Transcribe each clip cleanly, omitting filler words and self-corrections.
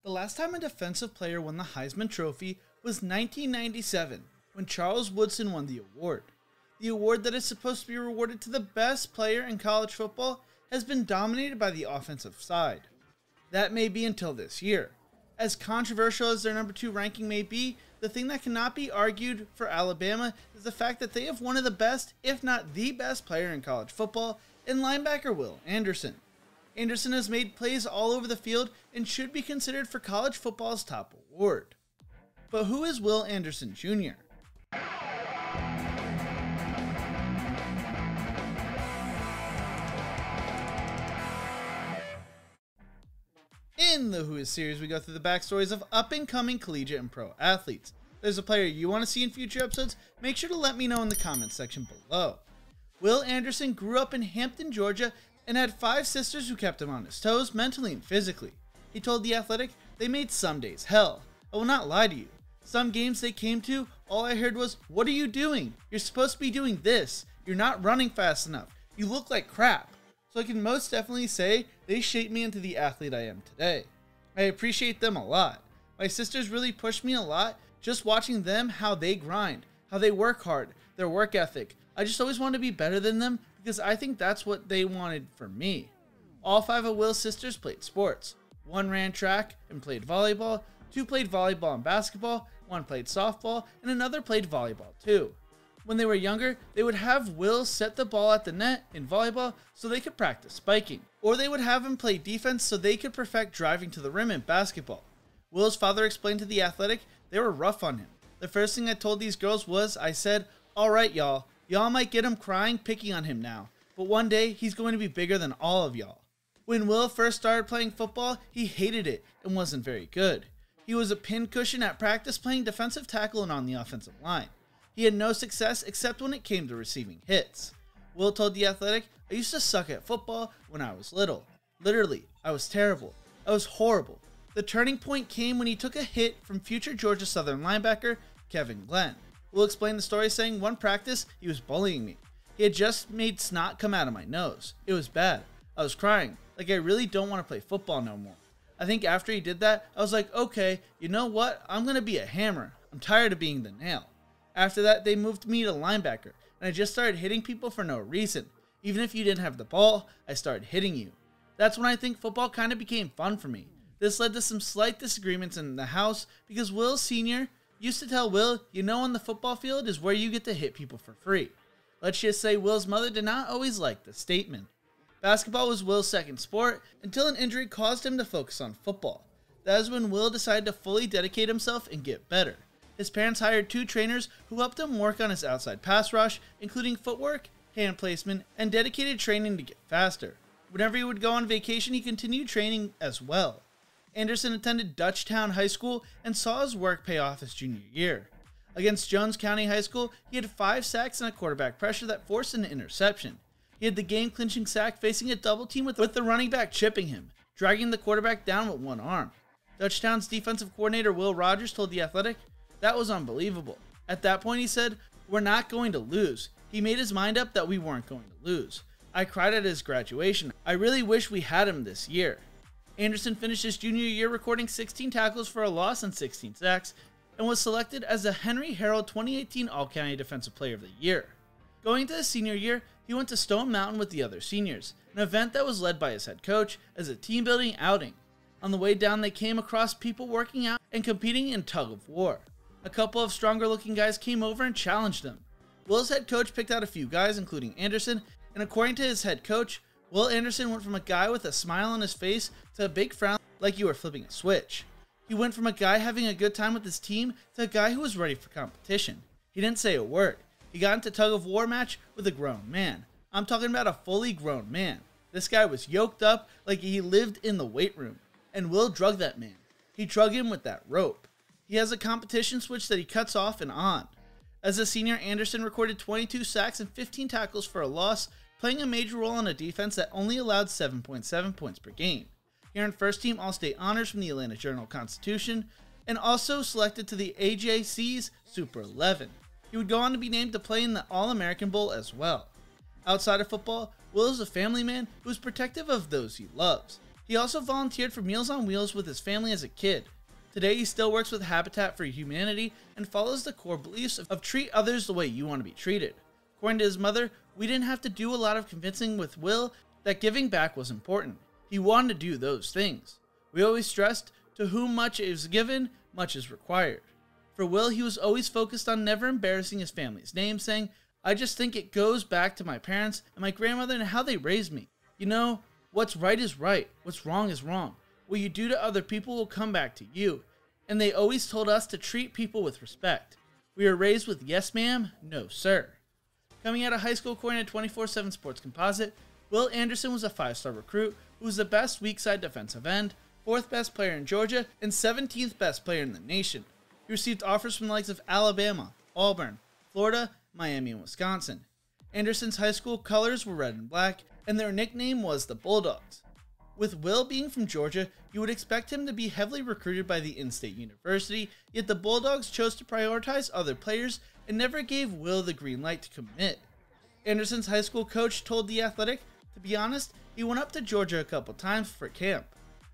The last time a defensive player won the Heisman Trophy was 1997, when Charles Woodson won the award. The award that is supposed to be rewarded to the best player in college football has been dominated by the offensive side. That may be until this year. As controversial as their number 2 ranking may be, the thing that cannot be argued for Alabama is the fact that they have one of the best, if not the best player in college football, in linebacker Will Anderson. Anderson has made plays all over the field and should be considered for college football's top award. But who is Will Anderson Jr.? In the Who Is series, we go through the backstories of up-and-coming collegiate and pro athletes. If there's a player you want to see in future episodes, make sure to let me know in the comments section below. Will Anderson grew up in Hampton, Georgia, and had 5 sisters who kept him on his toes mentally and physically. He told The Athletic, "They made some days hell. I will not lie to you. Some games they came to, all I heard was, 'What are you doing? You're supposed to be doing this. You're not running fast enough. You look like crap.' So I can most definitely say they shaped me into the athlete I am today. I appreciate them a lot. My sisters really pushed me a lot, just watching them, how they grind, how they work hard, their work ethic. I just always wanted to be better than them because I think that's what they wanted for me." All 5 of Will's sisters played sports. 1 ran track and played volleyball, 2 played volleyball and basketball, 1 played softball, and another played volleyball too. When they were younger, they would have Will set the ball at the net in volleyball so they could practice spiking, or they would have him play defense so they could perfect driving to the rim in basketball. Will's father explained to The Athletic they were rough on him. "The first thing I told these girls was, I said, 'All right, y'all might get him crying, picking on him now, but one day he's going to be bigger than all of y'all.'" When Will first started playing football, he hated it and wasn't very good. He was a pincushion at practice playing defensive tackle and on the offensive line. He had no success except when it came to receiving hits. Will told The Athletic, "I used to suck at football when I was little. Literally, I was terrible. I was horrible. The turning point came when he took a hit from future Georgia Southern linebacker Kevin Glenn." Will explained the story saying, "One practice, he was bullying me. He had just made snot come out of my nose. It was bad. I was crying, like I really don't want to play football no more. I think after he did that, I was like, okay, you know what? I'm going to be a hammer. I'm tired of being the nail." After that, they moved me to linebacker, and I just started hitting people for no reason. Even if you didn't have the ball, I started hitting you. That's when I think football kind of became fun for me. This led to some slight disagreements in the house because Will Sr. used to tell Will, "You know, on the football field is where you get to hit people for free." Let's just say Will's mother did not always like the statement. Basketball was Will's second sport until an injury caused him to focus on football. That is when Will decided to fully dedicate himself and get better. His parents hired 2 trainers who helped him work on his outside pass rush, including footwork, hand placement, and dedicated training to get faster. Whenever he would go on vacation, he continued training as well. Anderson attended Dutchtown High School and saw his work pay off his junior year. Against Jones County High School, he had 5 sacks and a quarterback pressure that forced an interception. He had the game-clinching sack facing a double team with the running back chipping him, dragging the quarterback down with 1 arm. Dutchtown's defensive coordinator Will Rogers told The Athletic, "That was unbelievable. At that point he said, 'We're not going to lose.' He made his mind up that we weren't going to lose. I cried at his graduation. I really wish we had him this year." Anderson finished his junior year recording 16 tackles for a loss and 16 sacks, and was selected as the Henry Herald 2018 All-County Defensive Player of the Year. Going into his senior year, he went to Stone Mountain with the other seniors, an event that was led by his head coach as a team-building outing. On the way down, they came across people working out and competing in tug of war. A couple of stronger-looking guys came over and challenged them. Will's head coach picked out a few guys, including Anderson, and according to his head coach, Will Anderson went from a guy with a smile on his face to a big frown like you were flipping a switch. He went from a guy having a good time with his team to a guy who was ready for competition. He didn't say a word. He got into tug-of-war match with a grown man. I'm talking about a fully grown man. This guy was yoked up like he lived in the weight room, and Will drugged that man. He drug him with that rope. He has a competition switch that he cuts off and on. As a senior, Anderson recorded 22 sacks and 15 tackles for a loss, playing a major role on a defense that only allowed 7.7 points per game. He earned first-team All-State honors from the Atlanta Journal-Constitution, and also selected to the AJC's Super 11. He would go on to be named to play in the All-American Bowl as well. Outside of football, Will is a family man who is protective of those he loves. He also volunteered for Meals on Wheels with his family as a kid. Today, he still works with Habitat for Humanity and follows the core beliefs of treat others the way you want to be treated. According to his mother, we didn't have to do a lot of convincing with Will that giving back was important. He wanted to do those things. We always stressed, to whom much is given, much is required. For Will, he was always focused on never embarrassing his family's name, saying, I just think it goes back to my parents and my grandmother and how they raised me. You know, what's right is right, what's wrong is wrong. What you do to other people will come back to you. And they always told us to treat people with respect. We were raised with yes ma'am, no sir. Coming out of high school, according to 24/7 Sports Composite, Will Anderson was a 5-star recruit who was the best weak side defensive end, 4th best player in Georgia, and 17th best player in the nation. He received offers from the likes of Alabama, Auburn, Florida, Miami, and Wisconsin. Anderson's high school colors were red and black, and their nickname was the Bulldogs. With Will being from Georgia, you would expect him to be heavily recruited by the in-state university, yet the Bulldogs chose to prioritize other players and never gave Will the green light to commit. Anderson's high school coach told The Athletic, to be honest, he went up to Georgia a couple times for camp.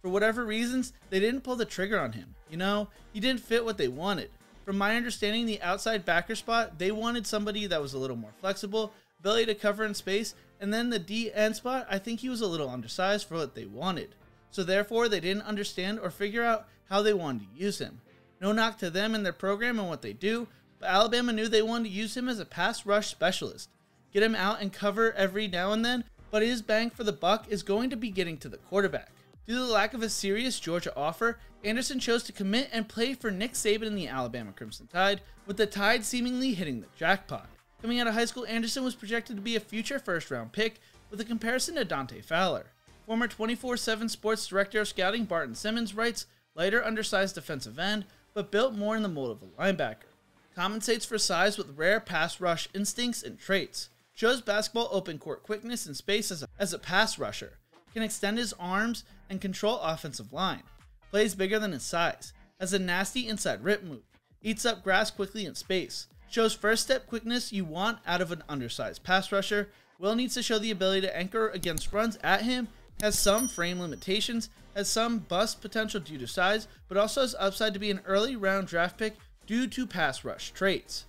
For whatever reasons, they didn't pull the trigger on him. You know, he didn't fit what they wanted. From my understanding, the outside backer spot, they wanted somebody that was a little more flexible, ability to cover in space, and then the D-end spot, I think he was a little undersized for what they wanted. So therefore, they didn't understand or figure out how they wanted to use him. No knock to them and their program and what they do, but Alabama knew they wanted to use him as a pass rush specialist. Get him out and cover every now and then, but his bang for the buck is going to be getting to the quarterback. Due to the lack of a serious Georgia offer, Anderson chose to commit and play for Nick Saban in the Alabama Crimson Tide, with the Tide seemingly hitting the jackpot. Coming out of high school, Anderson was projected to be a future first-round pick, with a comparison to Dante Fowler. Former 24/7 Sports Director of Scouting Barton Simmons writes, lighter undersized defensive end, but built more in the mold of a linebacker. Compensates for size with rare pass rush instincts and traits. Shows basketball open court quickness and space as a pass rusher. Can extend his arms and control offensive line. Plays bigger than his size. Has a nasty inside rip move. Eats up grass quickly in space. Shows first step quickness you want out of an undersized pass rusher. Will needs to show the ability to anchor against runs at him. Has some frame limitations. Has some bust potential due to size, but also has upside to be an early round draft pick due to pass rush traits.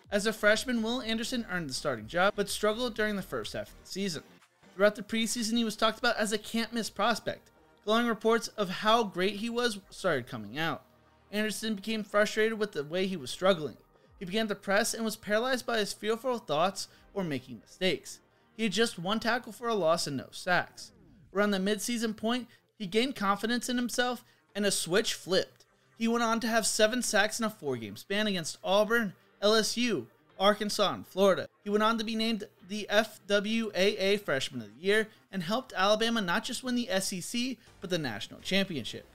As a freshman, Will Anderson earned the starting job, but struggled during the first half of the season. Throughout the preseason, he was talked about as a can't-miss prospect. Glowing reports of how great he was started coming out. Anderson became frustrated with the way he was struggling. He began to press and was paralyzed by his fearful thoughts or making mistakes. He had just 1 tackle for a loss and no sacks. Around the midseason point, he gained confidence in himself and a switch flipped. He went on to have 7 sacks in a 4-game span against Auburn, LSU, Arkansas, and Florida. He went on to be named the FWAA Freshman of the Year and helped Alabama not just win the SEC, but the national championship.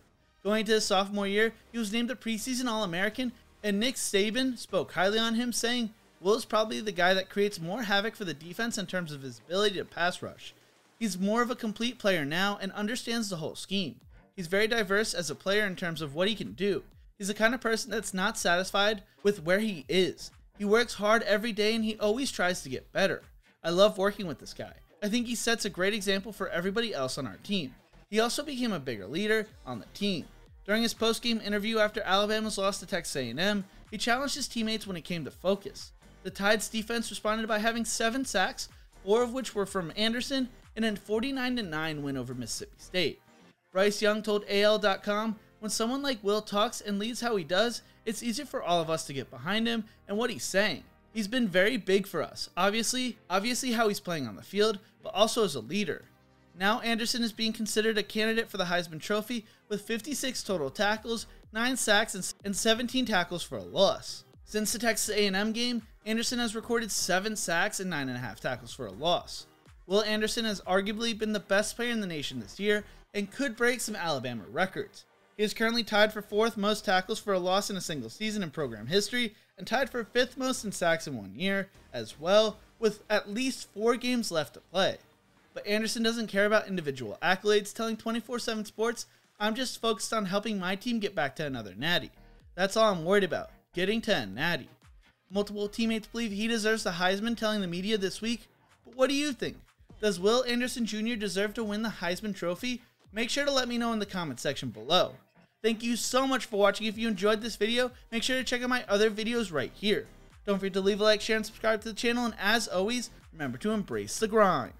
Going into his sophomore year, he was named a preseason All-American, and Nick Saban spoke highly on him, saying, Will is probably the guy that creates more havoc for the defense in terms of his ability to pass rush. He's more of a complete player now and understands the whole scheme. He's very diverse as a player in terms of what he can do. He's the kind of person that's not satisfied with where he is. He works hard every day and he always tries to get better. I love working with this guy. I think he sets a great example for everybody else on our team. He also became a bigger leader on the team. During his post-game interview after Alabama's loss to Texas A&M, he challenged his teammates when it came to focus. The Tide's defense responded by having 7 sacks, 4 of which were from Anderson, in a 49-9 win over Mississippi State. Bryce Young told AL.com, when someone like Will talks and leads how he does, it's easier for all of us to get behind him and what he's saying. He's been very big for us, obviously how he's playing on the field, but also as a leader. Now Anderson is being considered a candidate for the Heisman Trophy with 56 total tackles, 9 sacks, and 17 tackles for a loss. Since the Texas A&M game, Anderson has recorded 7 sacks and 9.5 tackles for a loss. Will Anderson has arguably been the best player in the nation this year and could break some Alabama records. He is currently tied for 4th most tackles for a loss in a single season in program history and tied for 5th most in sacks in 1 year as well, with at least 4 games left to play. But Anderson doesn't care about individual accolades, telling 24/7 Sports, I'm just focused on helping my team get back to another natty. That's all I'm worried about, getting to a natty. Multiple teammates believe he deserves the Heisman, telling the media this week, but what do you think? Does Will Anderson Jr. deserve to win the Heisman Trophy? Make sure to let me know in the comment section below. Thank you so much for watching. If you enjoyed this video, make sure to check out my other videos right here. Don't forget to leave a like, share, and subscribe to the channel, and as always, remember to embrace the grind.